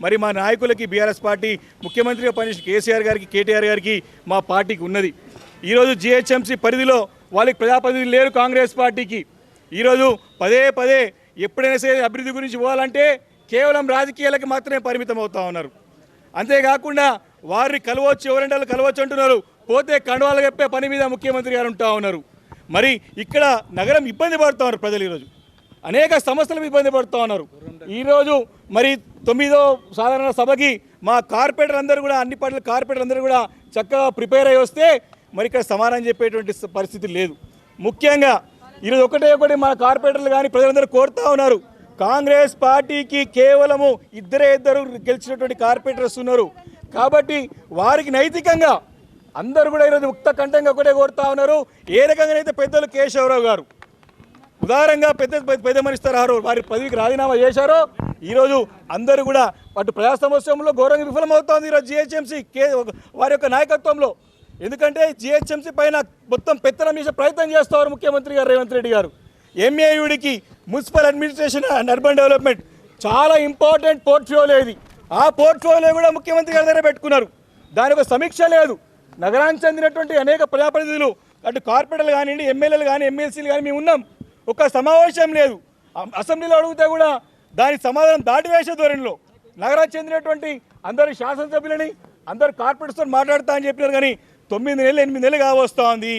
Speaker 9: మరి మా నాయకులకి, బీఆర్ఎస్ పార్టీ ముఖ్యమంత్రిగా పనిచేసిన కేసీఆర్ గారికి, కేటీఆర్ గారికి, మా పార్టీకి ఉన్నది. ఈరోజు జిహెచ్ఎంసీ పరిధిలో వాళ్ళకి ప్రజాప్రతినిధులు లేరు కాంగ్రెస్ పార్టీకి. ఈరోజు పదే ఎప్పుడైనా సరే అభివృద్ధి గురించి పోవాలంటే కేవలం రాజకీయాలకు మాత్రమే పరిమితం అవుతూ ఉన్నారు. అంతేకాకుండా వారిని కలవచ్చు, ఎవరంటే కలవచ్చు అంటున్నారు, పోతే కండువాలు చెప్పే పని మీద ముఖ్యమంత్రి గారు ఉంటూ ఉన్నారు. మరి ఇక్కడ నగరం ఇబ్బంది పడుతూ ఉన్నారు ప్రజలు. ఈరోజు అనేక సమస్యలు ఇబ్బంది పడుతూ ఉన్నారు. ఈరోజు మరి 9వ సాధారణ సభకి మా కార్పొరేటర్ అందరూ కూడా, అన్ని పార్టీల కార్పొరేటర్ అందరూ కూడా చక్కగా ప్రిపేర్ అయ్యి వస్తే మరి ఇక్కడ సమాధానం చెప్పేటువంటి పరిస్థితి లేదు. ముఖ్యంగా ఈరోజు ఒకటి మన కార్పొరేటర్లు కానీ ప్రజలందరూ కోరుతూ ఉన్నారు, కాంగ్రెస్ పార్టీకి కేవలము ఇద్దరు గెలిచినటువంటి కార్పొరేటర్స్ ఉన్నారు కాబట్టి వారికి నైతికంగా అందరూ కూడా ఈరోజు ముక్త కంఠంగా ఒకటే కోరుతా ఉన్నారు. ఏ రకంగానైతే పెద్దలు కేశవరావు గారు ఉదారంగా పెద్ద మనిస్తారు వారి పదవికి రాజీనామా చేశారో, ఈరోజు అందరూ కూడా అటు ప్రజా సమస్యలో ఘోరంగా విఫలమవుతోంది ఈరోజు జిహెచ్ఎంసీ వారి యొక్క నాయకత్వంలో. ఎందుకంటే జిహెచ్ఎంసీ పైన మొత్తం పెత్తనం చేసే ప్రయత్నం చేస్తారు ముఖ్యమంత్రి గారు రేవంత్ రెడ్డి గారు. ఎంఏయుడికి municipal administration and urban development చాలా ఇంపార్టెంట్ పోర్ట్ఫోలియో ఇది. ఆ పోర్ట్ఫోలియో కూడా ముఖ్యమంత్రి గారి దగ్గర పెట్టుకున్నారు. దాని ఒక సమీక్ష లేదు. నగరానికి చెందినటువంటి అనేక ప్రజాప్రతినిధులు, అటు కార్పొరేటర్లు కానివ్వండి, ఎమ్మెల్యేలు కానీ, ఎమ్మెల్సీలు కానీ మేము ఉన్నాం. ఒక సమావేశం లేదు. అసెంబ్లీలో అడిగితే కూడా దానికి సమాధానం దాటివేసే ధోరణిలో నగరానికి చెందినటువంటి అందరు శాసనసభ్యులని, అందరు కార్పొరేటర్స్తో మాట్లాడతా అని చెప్పినారు. కానీ 9 నెలలు 8 నెలలు కావస్తూ ఉంది.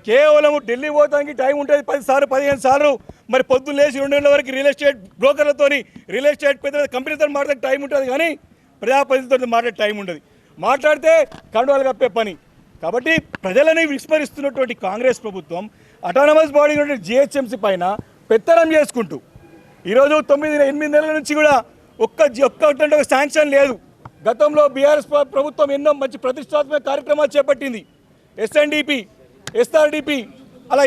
Speaker 9: కేవలం ఢిల్లీ పోతానికి టైం ఉంటుంది 10 సార్లు 15 సార్లు. మరి పొద్దున్న లేచి 2 గంటల వరకు రియల్ ఎస్టేట్ బ్రోకర్లతో, రియల్ ఎస్టేట్ పెద్ద కంపెనీతో మాట్లాడే టైం ఉంటుంది, కానీ ప్రజాప్రతినిధులతో మాట్లాడే టైం ఉండదు. మాట్లాడితే కండువాలు కప్పే పని. కాబట్టి ప్రజలని విస్మరిస్తున్నటువంటి కాంగ్రెస్ ప్రభుత్వం అటానమస్ బాడీ ఉన్నటువంటి జిహెచ్ఎంసీ పైన పెత్తనం చేసుకుంటూ ఈరోజు 9-8 నెలల నుంచి కూడా ఒక్క శాంక్షన్ లేదు. గతంలో బీఆర్ఎస్ ప్రభుత్వం ఎన్నో మంచి ప్రతిష్టాత్మక కార్యక్రమాలు చేపట్టింది. ఎస్ఎన్డిపి, ఎస్ఆర్డిపి అలా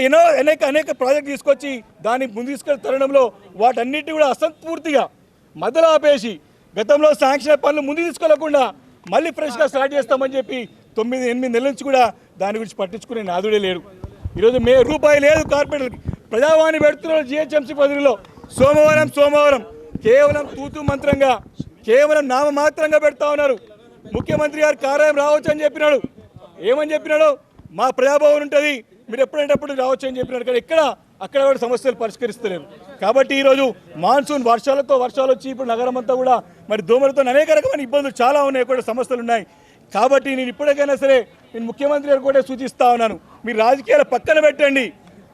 Speaker 9: అనేక ప్రాజెక్టు తీసుకొచ్చి దాన్ని ముందు తీసుకెళ్లే తరుణంలో వాటన్నిటి కూడా అసంపూర్తిగా మధ్యలో ఆపేసి గతంలో శాంక్షన్ పనులు ముందు తీసుకోలేకుండా మళ్ళీ ఫ్రెష్గా స్టార్ట్ చేస్తామని చెప్పి 9-8 నెలల నుంచి కూడా దాని గురించి పట్టించుకునే నాదుడే లేడు. ఈరోజు రూపాయి లేదు కార్పొరేటర్కి. ప్రజావాణి పెడుతున్నారు జిహెచ్ఎంసీ పరిధిలో సోమవారం కేవలం తూతూ మంత్రంగా, కేవలం నామమాత్రంగా పెడతా ఉన్నారు. ముఖ్యమంత్రి గారు కార్యాలయం రావచ్చు అని చెప్పినాడు. ఏమని చెప్పినాడు? మా ప్రజాభవన్ ఉంటుంది, మీరు ఎప్పుడంటే రావచ్చు అని చెప్పినాడు. కానీ అక్కడ కూడా సమస్యలు పరిష్కరిస్తలేరు. కాబట్టి ఈరోజు మాన్సూన్ వర్షాలు వచ్చి ఇప్పుడు నగరం అంతా కూడా మరి దోమలతో అనేక రకమైన ఇబ్బందులు చాలా ఉన్నాయి, కూడా సమస్యలు ఉన్నాయి. కాబట్టి నేను ఇప్పటికైనా సరే నేను ముఖ్యమంత్రి గారు కూడా సూచిస్తా ఉన్నాను, మీరు రాజకీయాలు పక్కన పెట్టండి,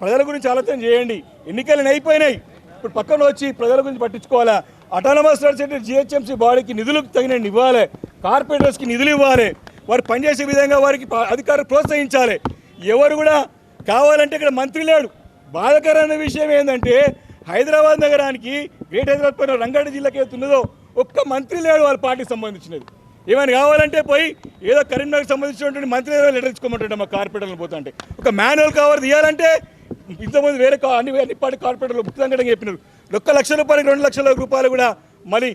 Speaker 9: ప్రజల గురించి ఆలోచన చేయండి. ఎన్నికలు అయిపోయినాయి, ఇప్పుడు పక్కన వచ్చి ప్రజల గురించి పట్టించుకోవాలా. అటానమస్ జిహెచ్ఎంసీ బాడీకి నిధులు తగినన్ని ఇవ్వాలి, కార్పొరేటర్స్కి నిధులు ఇవ్వాలి, వారు పనిచేసే విధంగా వారికి అధికారులు ప్రోత్సహించాలి. ఎవరు కూడా కావాలంటే ఇక్కడ మంత్రి లేడు. బాధాకరమైన విషయం ఏంటంటే హైదరాబాద్ నగరానికి గ్రేట్ హైదరాబాద్ పైన రంగారెడ్డి జిల్లాకి ఏతున్నదో ఒక్క మంత్రి లేడు వాళ్ళ పార్టీకి సంబంధించినది. ఏమైనా కావాలంటే పోయి ఏదో కరీంనగర్కి సంబంధించినటువంటి మంత్రి లెటర్ ఇచ్చుకోమంటాడు మా కార్పొరేటర్లు పోతా అంటే. ఒక మాన్యువల్ కవర్ తీయాలంటే ఇంతమంది వేరే అన్ని పార్టీ కార్పొరేటర్లు ముఖ్యంగా చెప్పినారు. 1 లక్ష రూపాయలకి 2 లక్షల రూపాయలు కూడా మళ్ళీ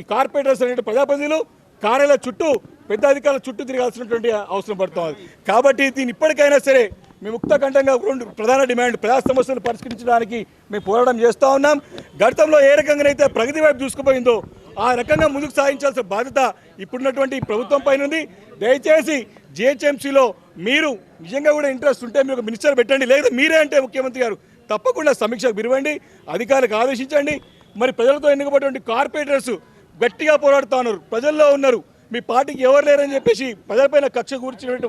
Speaker 9: ఈ కార్పొరేటర్స్ అనే ప్రజాప్రతినిధులు కార్యాలయ చుట్టూ పెద్ద అధికారుల చుట్టూ తిరగాల్సినటువంటి అవసరం పడుతుంది. కాబట్టి దీన్ని ఇప్పటికైనా సరే మేము ముక్తకంఠంగా 2 ప్రధాన డిమాండ్ ప్రజా సమస్యలు పరిష్కరించడానికి మేము పోరాటం చేస్తూ ఉన్నాం. గతంలో ఏ రకంగానైతే ప్రగతి వైపు చూసుకుపోయిందో ఆ రకంగా ముందుకు సాగించాల్సిన బాధ్యత ఇప్పుడున్నటువంటి ప్రభుత్వం పైన ఉంది. దయచేసి జిహెచ్ఎంసీలో మీరు నిజంగా కూడా ఇంట్రెస్ట్ ఉంటే మీరు ఒక మినిస్టర్ పెట్టండి, లేదా మీరే అంటే ముఖ్యమంత్రి గారు తప్పకుండా సమీక్షకు పిలవండి, అధికారులకు ఆదేశించండి. మరి ప్రజలతో ఎన్నుకబడినటువంటి కార్పొరేటర్స్ గట్టిగా పోరాడుతూ ఉన్నారు, ప్రజల్లో ఉన్నారు. మీ పార్టీకి ఎవరు లేరని చెప్పేసి ప్రజలపైన కక్ష కూర్చున్నటువంటి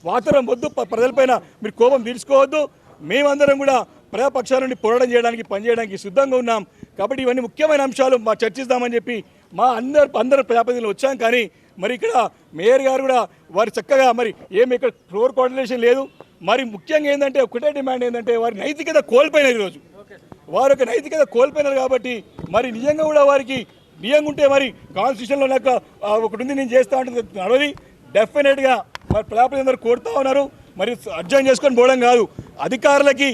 Speaker 9: వాతావరణం వద్దు, ప్రజలపైన మీరు కోపం తీర్చుకోవద్దు. మేమందరం కూడా ప్రజాపక్షాల నుండి పోరాటం చేయడానికి పనిచేయడానికి సిద్ధంగా ఉన్నాం. కాబట్టి ఇవన్నీ ముఖ్యమైన అంశాలు చర్చిస్తామని చెప్పి మా అందరు ప్రజాప్రతినిధులు వచ్చాం. కానీ మరి ఇక్కడ మేయర్ గారు కూడా వారు చక్కగా మరి ఏమి ఇక్కడ ఫ్లోర్ కోఆర్డినేషన్ లేదు. మరి ముఖ్యంగా ఏంటంటే ఒకటే డిమాండ్ ఏంటంటే వారి నైతికత కోల్పోయినారు. ఈరోజు వారి యొక్క నైతికత కోల్పోయినారు. కాబట్టి మరి నిజంగా కూడా వారికి నిజంగా ఉంటే మరి కాన్స్టిట్యూషన్లో నాకు ఒకటి ఉంది నేను చేస్తా ఉంటుంది నడవది. డెఫినెట్గా మరి ప్రజాప్రతినిధులు కోరుతూ ఉన్నారు. మరి అర్జన్ చేసుకొని పోవడం కాదు, అధికారులకి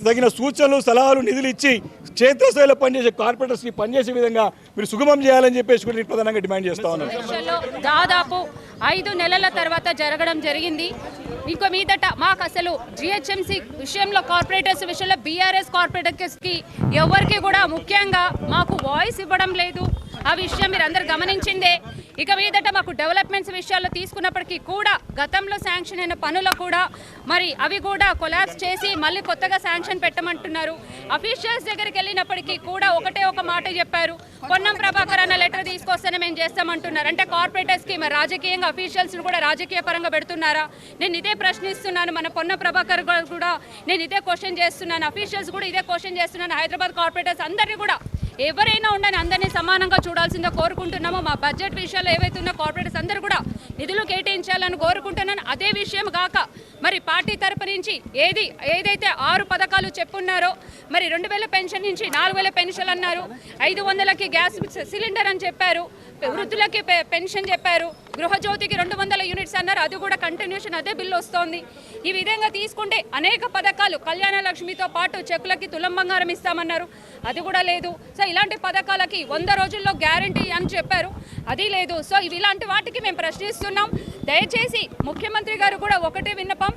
Speaker 9: తగిన సూచనలు సలహాలు నిధులు ఇచ్చి క్షేత్రస్థాయిలో పనిచేసే కార్పొరేటర్స్ని పనిచేసే విధంగా మీరు సుగమం చేయాలని చెప్పేసి కూడా నేను ప్రధానంగా డిమాండ్ చేస్తా ఉన్నాను.
Speaker 10: దాదాపు 5 నెలల తర్వాత జరగడం జరిగింది. ఇంకో మీదట మాకు అసలు జిహెచ్ఎంసీ విషయంలో కార్పొరేటర్స్ విషయంలో బీఆర్ఎస్ కార్పొరేటర్స్కి ఎవరికి కూడా ముఖ్యంగా మాకు వాయిస్ ఇవ్వడం లేదు. ఆ విషయం మీరు అందరు గమనించిందే. ఇక మీదట మాకు డెవలప్మెంట్స్ విషయాల్లో తీసుకున్నప్పటికీ కూడా గతంలో శాంక్షన్ అయిన పనులు కూడా మరి అవి కూడా కొలాప్స్ చేసి మళ్ళీ కొత్తగా శాంక్షన్ పెట్టమంటున్నారు. అఫీషియల్స్ దగ్గరికి వెళ్ళినప్పటికీ కూడా ఒకటే ఒక మాట చెప్పారు, పొన్నం ప్రభాకర్ అన్న లెటర్ తీసుకొస్తేనే మేము చేస్తామంటున్నారు. అంటే కార్పొరేటర్స్కి మరి రాజకీయంగా అఫీషియల్స్ని కూడా రాజకీయ పరంగా పెడుతున్నారా? నేను ఇదే ప్రశ్నిస్తున్నాను. మన పొన్నం ప్రభాకర్ కూడా నేను ఇదే క్వశ్చన్ చేస్తున్నాను, అఫీషియల్స్ కూడా ఇదే క్వశ్చన్ చేస్తున్నాను. హైదరాబాద్ కార్పొరేటర్స్ అందరినీ కూడా ఎవరైనా ఉండని అందరినీ సమానంగా చూడాల్సిందో కోరుకుంటున్నామో. మా బడ్జెట్ విషయాల్లో ఏవైతే ఉన్న కార్పొరేటర్స్ అందరూ కూడా నిధులు కేటాయించాలని కోరుకుంటున్నాను. అదే విషయం కాక మరి పార్టీ తరపు నుంచి ఏదైతే 6 పథకాలు చెప్పున్నారో మరి 2000 పెన్షన్ నుంచి 4000 పెన్షన్ అన్నారు, 500కి గ్యాస్ సిలిండర్ అని చెప్పారు, వృద్ధులకి పెన్షన్ చెప్పారు, గృహజ్యోతికి 200 యూనిట్స్ అన్నారు. అది కూడా కంటిన్యూషన్ అదే బిల్లు వస్తోంది. ఈ విధంగా తీసుకుంటే అనేక పథకాలు, కళ్యాణ లక్ష్మితో పాటు చెక్కులకి తులం బంగారం ఇస్తామన్నారు, అది కూడా లేదు. సో ఇలాంటి పథకాలకి 100 రోజుల్లో గ్యారంటీ అని చెప్పారు, అది లేదు. సో ఇలాంటి వాటికి మేము ప్రశ్నిస్తున్నాం. దయచేసి ముఖ్యమంత్రి గారు కూడా ఒకటే విన్నపం,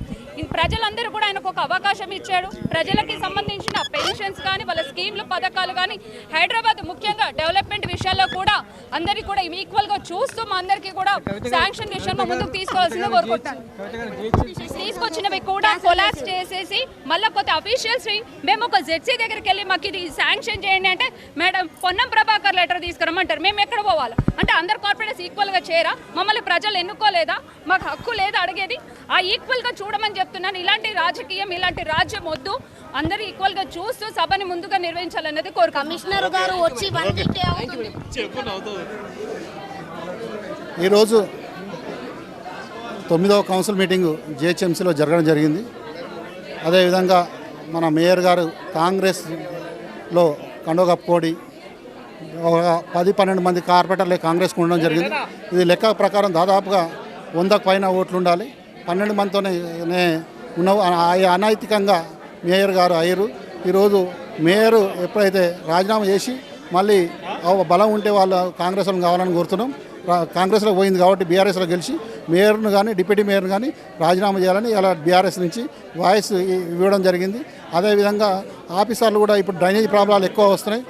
Speaker 10: ప్రజలందరూ కూడా ఆయనకు ఒక అవకాశం ఇచ్చాడు. ప్రజలకి సంబంధించిన పెన్షన్స్ కానీ వాళ్ళ స్కీమ్లు పథకాలు కానీ హైదరాబాద్ ముఖ్యంగా డెవలప్మెంట్ విషయాల్లో కూడా అందరికీ కూడా ఈక్వల్గా చూస్తూ మా అందరికీ కూడా శాంక్షన్ విషయంలో ముందుకు తీసుకోవాల్సిందిగా కోరుకుంటాను. తీసుకొచ్చినవి కూడా కొలాప్స్ చేసేసి మళ్ళీ కొత్త అఫీషియల్స్ మేము ఒక జెడ్సీ దగ్గరికి వెళ్ళి మాకు ఇది శాంక్షన్ చేయండి అంటే మేడం పొన్నం ప్రభాకర్ లెటర్ తీసుకురమ్మంటారు. మేము ఎక్కడ పోవాలి అంటే అందరు కార్పొరేటర్స్ ఈక్వల్గా చేయరా? మమ్మల్ని ప్రజలు ఎన్నుకోలేదా? మాకు హక్కు లేదా అడిగేది? ఆ ఈక్వల్గా చూడమని చెప్తున్నాను. ఇలాంటి రాజకీయం ఇలాంటి రాజ్యం వద్దు. అందరూ ఈక్వల్గా చూస్తూ సభని ముందుగా నిర్వహించాలన్నది కోరు.
Speaker 7: కమిషనర్ గారు వచ్చి
Speaker 11: ఈరోజు 9వ కౌన్సిల్ మీటింగు జిహెచ్ఎంసీలో జరగడం జరిగింది. అదేవిధంగా మన మేయర్ గారు కాంగ్రెస్లో కండువా కప్పుకోడి ఒక 10-12 మంది కార్పొరేటర్లే కాంగ్రెస్కు ఉండడం జరిగింది. ఇది లెక్క ప్రకారం దాదాపుగా 100కు పైన ఓట్లు ఉండాలి. 12 మందితోనే ఉన్న అనైతికంగా మేయర్ గారు అయ్యారు. ఈరోజు మేయర్ ఎప్పుడైతే రాజీనామా చేసి మళ్ళీ బలం ఉంటే వాళ్ళు కాంగ్రెస్లో కావాలని కోరుతున్నాం. కాంగ్రెస్లో పోయింది కాబట్టి బీఆర్ఎస్లో గెలిచి మేయర్ను కానీ డిప్యూటీ మేయర్ను కానీ రాజీనామా చేయాలని ఇలా బీఆర్ఎస్ నుంచి వాయిస్ ఇవ్వడం జరిగింది. అదేవిధంగా ఆఫీసర్లు కూడా ఇప్పుడు డ్రైనేజ్ ప్రాబ్లాలు ఎక్కువ వస్తున్నాయి.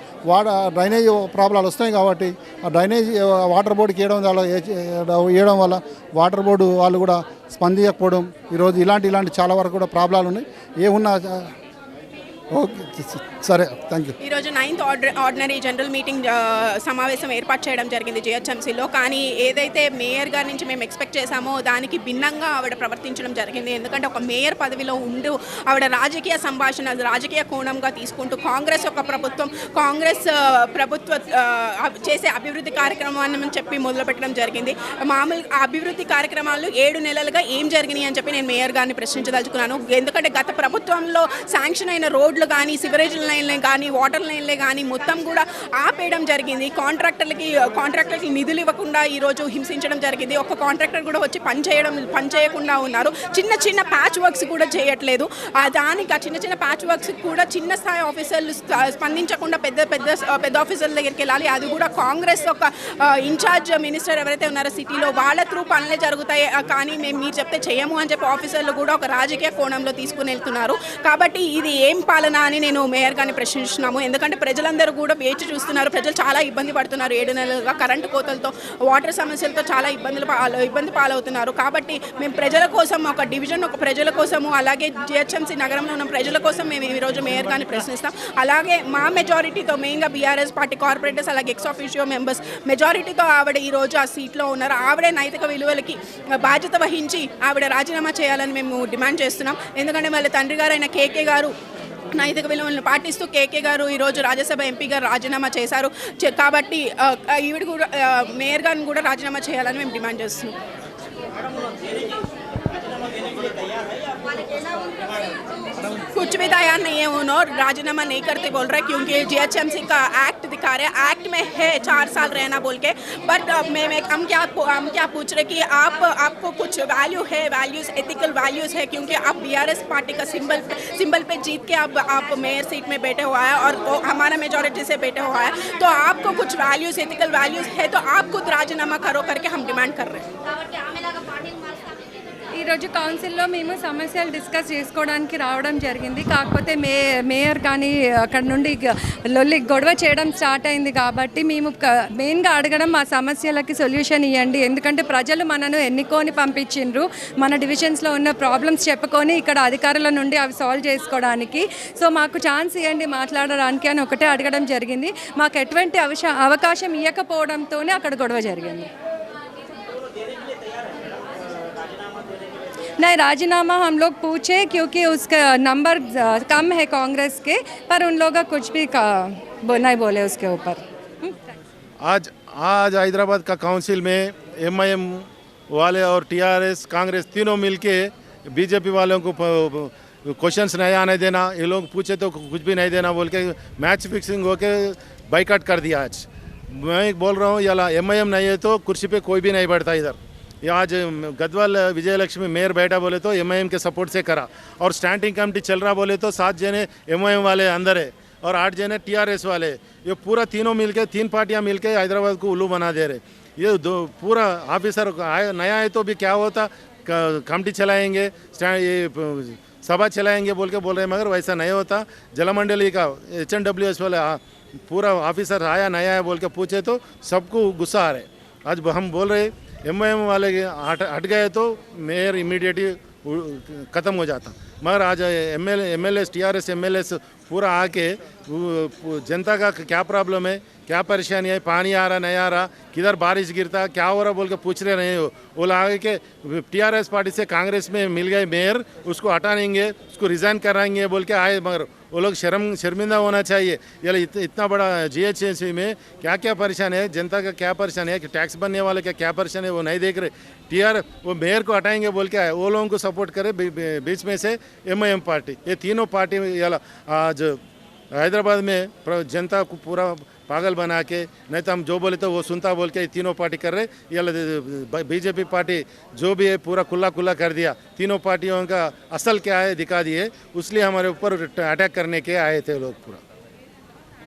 Speaker 11: డ్రైనేజ్ ప్రాబ్లాలు వస్తున్నాయి కాబట్టి ఆ డ్రైనేజ్ వాటర్ బోర్డుకి ఇవ్వడం వల్ల వాటర్ బోర్డు వాళ్ళు కూడా స్పందించకపోవడం, ఈరోజు ఇలాంటి చాలా వరకు కూడా ప్రాబ్లాలు ఉన్నాయి. ఏమున్నా ఓకే సరే థ్యాంక్ యూ.
Speaker 12: ఈరోజు 9th ఆర్డినరీ జనరల్ మీటింగ్ సమావేశం ఏర్పాటు చేయడం జరిగింది జిహెచ్ఎంసీలో. కానీ ఏదైతే మేయర్ గారి నుంచి మేము ఎక్స్పెక్ట్ చేశామో దానికి భిన్నంగా ఆవిడ ప్రవర్తించడం జరిగింది. ఎందుకంటే ఒక మేయర్ పదవిలో ఉంటూ ఆవిడ రాజకీయ సంభాషణ రాజకీయ కోణంగా తీసుకుంటూ కాంగ్రెస్ ప్రభుత్వ చేసే అభివృద్ధి కార్యక్రమాన్ని చెప్పి మొదలుపెట్టడం జరిగింది. మామూలు అభివృద్ధి కార్యక్రమాలు 7 నెలలుగా ఏం జరిగినాయి అని చెప్పి నేను మేయర్ గారిని ప్రశ్నించదలుచుకున్నాను. ఎందుకంటే గత ప్రభుత్వంలో శాంక్షన్ అయిన రోడ్లు రోడ్లు కానీ సివరేజ్ లైన్లే కానీ వాటర్ లైన్లే కానీ మొత్తం కూడా ఆపేయడం జరిగింది. కాంట్రాక్టర్లకి నిధులు ఇవ్వకుండా ఈరోజు హింసించడం జరిగింది. ఒక్క కాంట్రాక్టర్ కూడా వచ్చి పని చేయకుండా ఉన్నారు. చిన్న చిన్న ప్యాచ్ వర్క్స్ కూడా చేయట్లేదు. దానికి ఆ చిన్న చిన్న ప్యాచ్ వర్క్స్ కూడా చిన్న స్థాయి ఆఫీసర్లు స్పందించకుండా పెద్ద ఆఫీసర్ల దగ్గరికి వెళ్ళాలి. అది కూడా కాంగ్రెస్ ఒక ఇన్ఛార్జ్ మినిస్టర్ ఎవరైతే ఉన్నారో సిటీలో వాళ్ళ త్రూ పనులే జరుగుతాయి. కానీ మీరు చెప్తే చేయము అని చెప్పి ఆఫీసర్లు కూడా ఒక రాజకీయ కోణంలో తీసుకుని వెళ్తున్నారు. కాబట్టి ఇది ఏం పాలన అని నేను మేయర్ గారిని ప్రశ్నిస్తున్నాము. ఎందుకంటే ప్రజలందరూ కూడా వేచి చూస్తున్నారు. ప్రజలు చాలా ఇబ్బంది పడుతున్నారు. 7 నెలలుగా కరెంటు కోతలతో వాటర్ సమస్యలతో చాలా ఇబ్బంది పాలవుతున్నారు. కాబట్టి మేము ప్రజల కోసం ఒక డివిజన్ ఒక ప్రజల కోసము అలాగే జిహెచ్ఎంసీ నగరంలో ఉన్న ప్రజల కోసం మేము ఈరోజు మేయర్ గారిని ప్రశ్నిస్తాం. అలాగే మా మెజారిటీతో మెయిన్గా బీఆర్ఎస్ పార్టీ కార్పొరేటర్స్ అలాగే ఎక్స్ ఆఫీషియో మెంబర్స్ మెజారిటీతో ఆవిడ ఈరోజు ఆ సీట్లో ఉన్నారు. ఆవిడే నైతిక విలువలకి బాధ్యత వహించి ఆవిడ రాజీనామా చేయాలని మేము డిమాండ్ చేస్తున్నాం. ఎందుకంటే వాళ్ళ తండ్రి గారైన కేకే గారు నైతిక విలువలను పాటిస్తూ కేకే గారు ఈరోజు రాజ్యసభ ఎంపీగా రాజీనామా చేశారు. కాబట్టి ఈవిడ కూడా మేయర్ గారిని కూడా రాజీనామా చేయాలని మేము డిమాండ్ చేస్తున్నాం. कुछ भी तैयार नहीं है उन्होंने राजीनामा नहीं करते बोल रहे क्योंकि जीएचएमसी का एक्ट दिखा रहे हैं. एक्ट में है 4 साल रहना बोल के. बट हम क्या पूछ रहे कि आपको कुछ वैल्यू है, वैल्यूज एथिकल वैल्यूज है क्योंकि आप बीआरएस पार्टी का सिंबल पे जीत के आप मेयर सीट में बैठे हुआ है और हमारा मेजॉरिटी से बैठे हुआ है. तो आपको कुछ वैल्यूज एथिकल वैल्यूज है तो आप खुद राजीनामा करो करके हम डिमांड कर रहे हैं.
Speaker 6: ఈరోజు కౌన్సిల్లో మేము సమస్యలు డిస్కస్ చేసుకోవడానికి రావడం జరిగింది. కాకపోతే మేయర్ కానీ అక్కడ నుండి గొడవ చేయడం స్టార్ట్ అయింది. కాబట్టి మేము మెయిన్గా అడగడం మా సమస్యలకి సొల్యూషన్ ఇవ్వండి. ఎందుకంటే ప్రజలు మనను ఎన్నుకొని పంపించిండ్రు మన డివిజన్స్లో ఉన్న ప్రాబ్లమ్స్ చెప్పుకొని ఇక్కడ అధికారుల నుండి అవి సాల్వ్ చేసుకోవడానికి. సో మాకు ఛాన్స్ ఇవ్వండి మాట్లాడడానికి అని ఒకటే అడగడం జరిగింది. మాకు ఎటువంటి అవకాశం ఇవ్వకపోవడంతోనే అక్కడ గొడవ జరిగింది. नहीं, राजीनामा हम लोग पूछे क्योंकि उसका नंबर कम है कांग्रेस के, पर उन लोग कुछ भी नहीं बोले उसके ऊपर.
Speaker 13: आज हैदराबाद का काउंसिल में एमआईएम वाले और टीआरएस कांग्रेस तीनों मिलके बीजेपी वालों को क्वेश्चंस नहीं आने देना, ये लोग पूछे तो कुछ भी नहीं देना बोल के मैच फिक्सिंग होके बाइकाट कर दिया. आज मैं बोल रहा हूँ याला एमआईएम नहीं है तो कुर्सी पे कोई भी नहीं बैठता इधर. आज गदवाल विजयलक्ष्मी मेयर बैठा बोले तो एमआईएम के सपोर्ट से करा और स्टैंडिंग कमेटी चल रहा बोले तो 7 जने एमआईएम वाले अंदर है और 8 जने टीआरएस वाले. ये पूरा तीनों मिलके 3 पार्टियां मिलके हैदराबाद को उल्लू बना दे रहे. ये पूरा ऑफिसर नया है तो भी क्या होता, कमेटी चलाएंगे ये सभा चलाएंगे बोल रहे, मगर वैसा नहीं होता. जलमंडली का HNWS वाले पूरा ऑफिसर आया नया है बोल के पूछे तो सबको गुस्सा आ रहे. आज हम बोल रहे एमआईएम वाले हट गए तो मेयर इमीडिएटली ख़त्म हो जाता. मगर आज एमएलए टीआरएस एमएलए पूरा आके जनता का क्या प्रॉब्लम है, क्या परेशानी है, पानी आ रहा नहीं आ रहा, किधर बारिश गिरता, क्या हो रहा बोल के पूछ रहे हो. वो आगे के टीआरएस पार्टी से कांग्रेस में मिल गए मेयर, उसको हटाएंगे, उसको रिज़ाइन कराएंगे बोल के आए. मगर वो लोग शर्मिंदा होना चाहिए. ये इतना बड़ा जीएचएमसी में क्या क्या परेशान है, जनता का क्या परेशान है, कि टैक्स बनने वाले का क्या परेशान है वो नहीं देख रहे. वो मेयर को हटाएंगे बोल के आए. वो लोगों को सपोर्ट करे बीच में से एमआईएम पार्टी. ये तीनों पार्टी आज हैदराबाद में जनता को पूरा पागल बना के, नहीं तो हम जो बोले तो वो सुनता बोल के तीनों पार्टी कर रहे. ये बीजेपी पार्टी जो भी है पूरा खुला कर दिया. तीनों पार्टियों का असल क्या है दिखा दिए, इसलिए हमारे ऊपर अटैक करने के आए थे लोग पूरा.